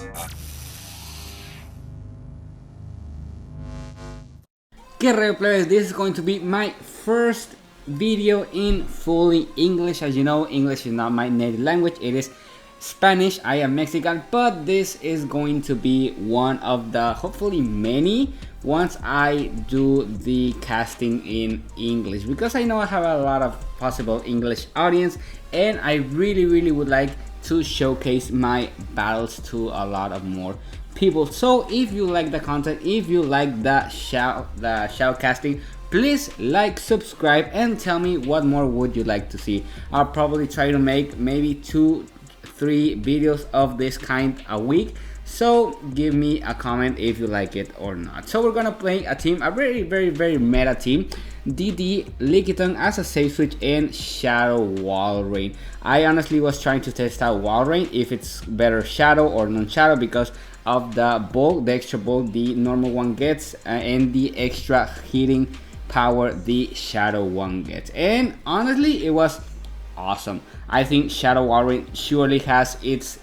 Okay, right, players, this is going to be my first video in fully English. As you know, English is not my native language, it is Spanish. I am Mexican, but this is going to be one of the hopefully many once I do the casting in English, because I know I have a lot of possible English audience and I really would like to showcase my battles to a lot of more people. So if you like the content, if you like the shoutcasting, please like, subscribe, and tell me what more would you like to see. I'll probably try to make maybe 2-3 videos of this kind a week, so give me a comment if you like it or not. So we're gonna play a team, a very meta team. DD, Lickitung as a safe switch, and Shadow WALREIN. I honestly was trying to test out WALREIN if it's better Shadow or non-Shadow because of the bulk, the extra bulk the normal one gets, and the extra hitting power the Shadow one gets. And honestly, it was awesome. I think Shadow WALREIN surely has its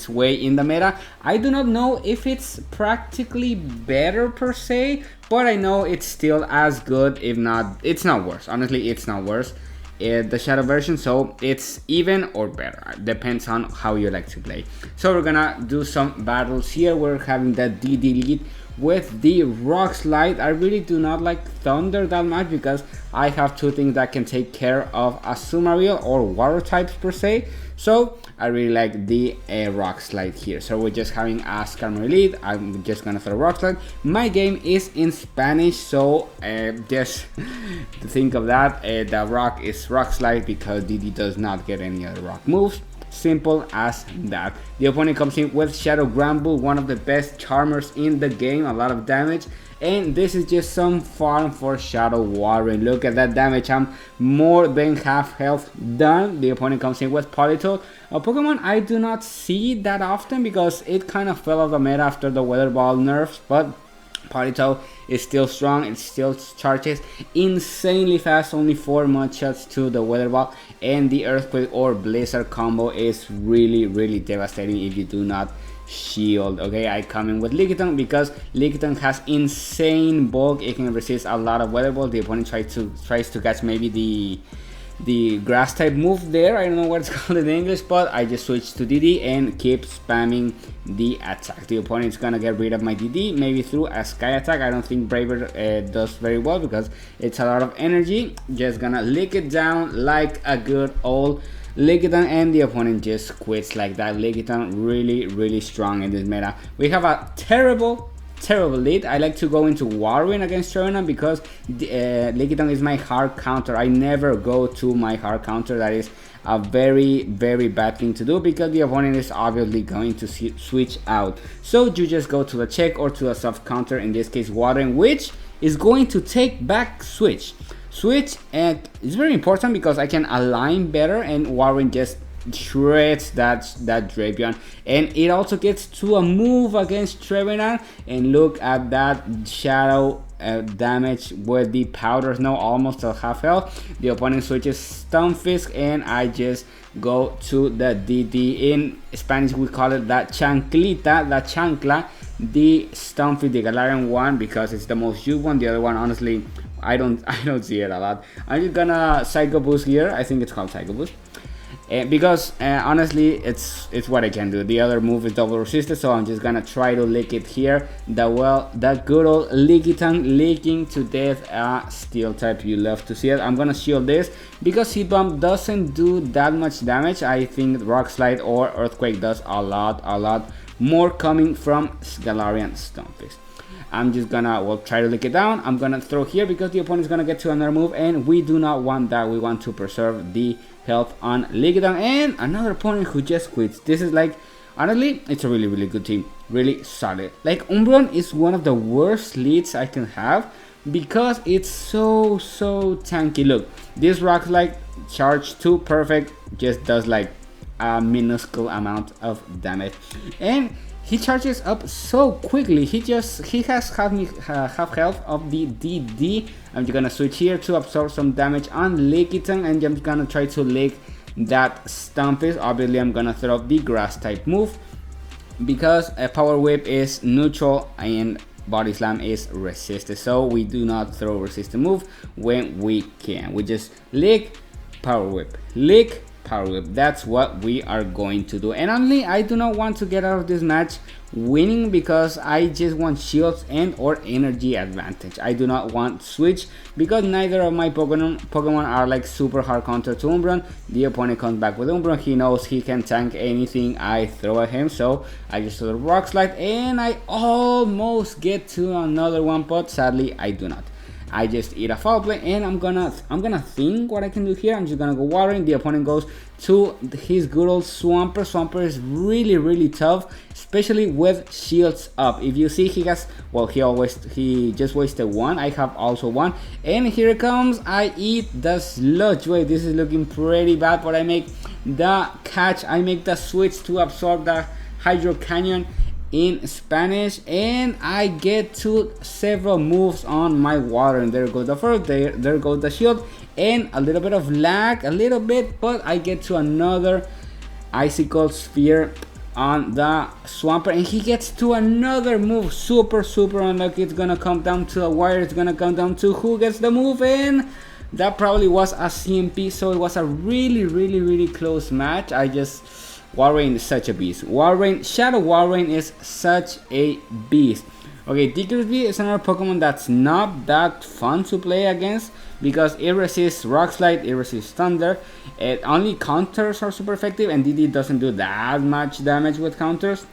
way in the meta. I do not know if it's practically better per se, but I know it's still as good, if not, it's not worse. Honestly, it's not worse, the Shadow version, so it's even or better, depends on how you like to play. So we're gonna do some battles here. We're having the DD lead with the Rock Slide. I really do not like Thunder that much because I have two things that can take care of Azumarill or water types per se, so I really like the Rock Slide here. So we're just having a Skarmory lead. I'm just gonna throw Rock Slide. My game is in Spanish, so just to think of that, the rock is Rock Slide because DD does not get any other rock moves. Simple as that. The opponent comes in with Shadow Granbull, one of the best charmers in the game, a lot of damage, and this is just some farm for Shadow WALREIN. Look at that damage, I'm more than half health done. The opponent comes in with Politoed, a Pokemon I do not see that often because it kind of fell off the meta after the Weather Ball nerfs, but Politoed is still strong, it still charges insanely fast, only 4 mud shots to the Weather Ball, and the Earthquake or Blizzard combo is really devastating if you do not shield. Okay, I come in with Lickitung because Lickitung has insane bulk, it can resist a lot of Weather Balls. The opponent tries to catch maybe the grass type move there, I don't know what it's called in English, but I just switched to DD and keep spamming the attack. The opponent's gonna get rid of my DD, maybe through a Sky Attack. I don't think Braver does very well because it's a lot of energy. Just gonna lick it down like a good old Lickitung, and the opponent just quits like that. Lickitung really strong in this meta. We have a terrible lead. I like to go into WALREIN against Trevenant because Lickitung is my hard counter. I never go to my hard counter. That is a very bad thing to do because the opponent is obviously going to switch out. So you just go to the check or to a soft counter, in this case WALREIN, which is going to take back switch, and it's very important because I can align better, and WALREIN just shreds that Drapion, and it also gets to a move against Trevenant. And look at that Shadow damage with the Powder Snow, almost at half health. The opponent switches Stunfisk, and I just go to the DD. In Spanish we call it la chanclita, la chancla, the Stunfisk, the Galarian one, because it's the most used one. The other one, honestly, I don't see it a lot. I'm just gonna Psycho Boost here. I think it's called Psycho Boost. Because honestly it's what I can do. The other move is double resisted, so I'm just gonna try to lick it here. That good old Lickitung licking to death steel type. You love to see it. I'm gonna shield this because Heat Bomb doesn't do that much damage. I think Rock Slide or Earthquake does a lot more coming from Galarian Stunfisk. I'm just gonna try to lick it down. I'm gonna throw here because the opponent is gonna get to another move, and we do not want that. We want to preserve the health on Lickitung, and another opponent who just quits. This is like, honestly, it's a really good team, really solid. Like, Umbreon is one of the worst leads I can have because it's so tanky. Look, this Rock Slide charge 2 perfect, just does like a minuscule amount of damage, and he charges up so quickly. He has half health of the DD. I'm just gonna switch here to absorb some damage on Lickitung, and I'm gonna try to lick that Stunfisk. Obviously I'm gonna throw up the grass type move, because a power whip is neutral and body slam is resisted, so we do not throw resisted move when we can. We just lick, power whip, lick, power whip. That's what we are going to do. And only I do not want to get out of this match winning, because I just want shields and or energy advantage. I do not want switch, because neither of my Pokemon are like super hard counter to Umbreon. The opponent comes back with Umbreon, he knows he can tank anything I throw at him, so I just throw the Rock Slide and I almost get to another one, but sadly I do not. I just eat a foul play, and I'm gonna think what I can do here. I'm just gonna go WALREIN. The opponent goes to his good old Swampert. Swampert is really tough, especially with shields up. If you see, he has, well, he just wasted one. I have also one, and here it comes. I eat the Sludge Wave. This is looking pretty bad, but I make the catch. I make the switch to absorb the Hydro Canyon in Spanish, and I get to several moves on my water, and there goes the first, there goes the shield, and a little bit of lag, a little bit, but I get to another Icicle Sphere on the Swampert, and he gets to another move. Super unlucky. It's gonna come down to a wire. It's gonna come down to who gets the move, and that probably was a CMP, so it was a really close match. WALREIN is such a beast. Shadow WALREIN is such a beast. Okay, Diggersby is another Pokemon that's not that fun to play against, because it resists Rock Slide, it resists Thunder. It only counters are super effective, and DD doesn't do that much damage with counters.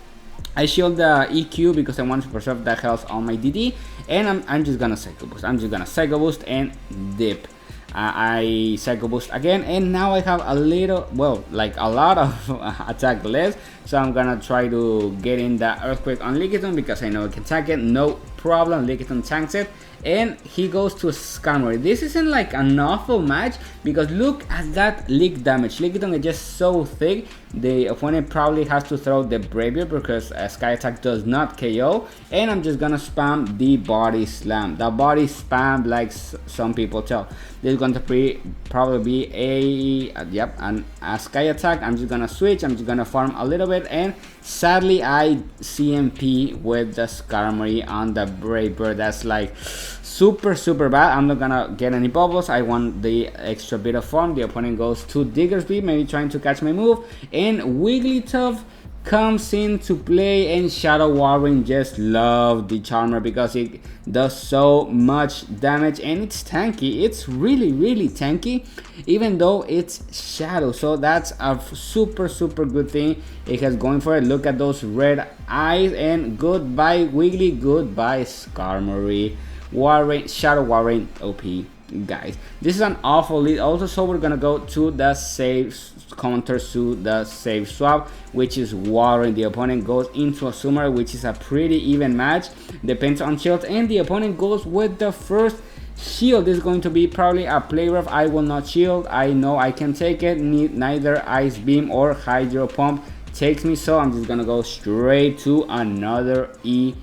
I shield the EQ because I want to preserve the health on my DD, and I'm just gonna Psycho Boost. I'm just gonna Psycho Boost and dip. I Psycho Boost again, and now I have a little, well, like a lot of attack less, so I'm gonna try to get in the Earthquake on Lickitung because I know I can tank it, no problem. Lickitung tanks it, and he goes to Skarmory. This isn't like an awful match, because look at that lick damage. Lickitung is just so thick, the opponent probably has to throw the Bravier because Sky Attack does not KO, and I'm just gonna spam the Body Slam. The Body Spam, like some people tell. This is going to probably be a Sky Attack. I'm just gonna switch, I'm just gonna farm a little bit, and sadly I CMP with the Skarmory on the Brave Bird. That's like super bad. I'm not gonna get any bubbles. I want the extra bit of farm. The opponent goes to Diggersby, maybe trying to catch my move, and Wigglytuff comes into play, and Shadow WALREIN just love the Charmer because it does so much damage, and it's tanky. It's really tanky, even though it's Shadow, so that's a super good thing it has going for it. Look at those red eyes, and goodbye Wiggly, goodbye Skarmory. Shadow WALREIN OP, guys. This is an awful lead also, so we're gonna go to the save counter to the save swap, which is WALREIN. The opponent goes into a Summary, which is a pretty even match, depends on shields, and the opponent goes with the first shield. This is going to be probably a play rough. I will not shield, I know I can take it. Neither Ice Beam or Hydro Pump takes me, so I'm just gonna go straight to another EQ.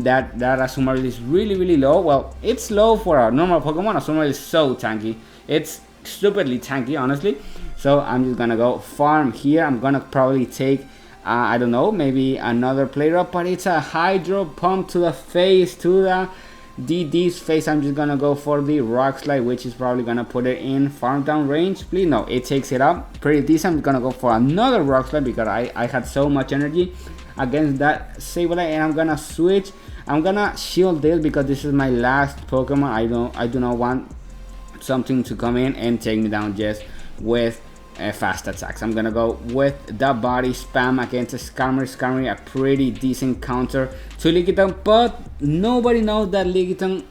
That Asumari is really low. Well, it's low for a normal Pokemon. Asumari is so tanky, it's stupidly tanky, honestly. So I'm just gonna go farm here. I'm gonna probably take I don't know, maybe another play up, but it's a Hydro Pump to the face, to the DD's face. I'm just gonna go for the Rock Slide, which is probably gonna put it in farm down range. Please, no, it takes it up pretty decent. I'm gonna go for another Rock Slide because I had so much energy against that Sableye, and I'm gonna switch. I'm gonna shield this because this is my last Pokemon. I do not want something to come in and take me down just with fast attacks. I'm gonna go with the Body Spam against Skarmory. Skarmory, a pretty decent counter to Lickitung, but nobody knows that Lickitung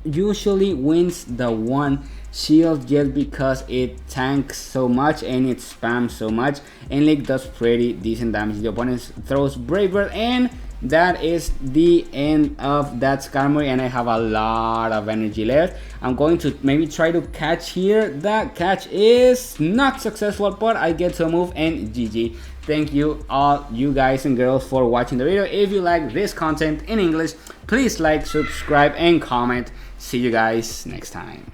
usually wins the one shield just because it tanks so much and it spams so much, and Lick does pretty decent damage. The opponent throws Brave Bird, and that is the end of that Skarmory, and I have a lot of energy left. I'm going to maybe try to catch here. That catch is not successful, but I get to move, and GG. Thank you all you guys and girls for watching the video. If you like this content in English, please like, subscribe, and comment. See you guys next time.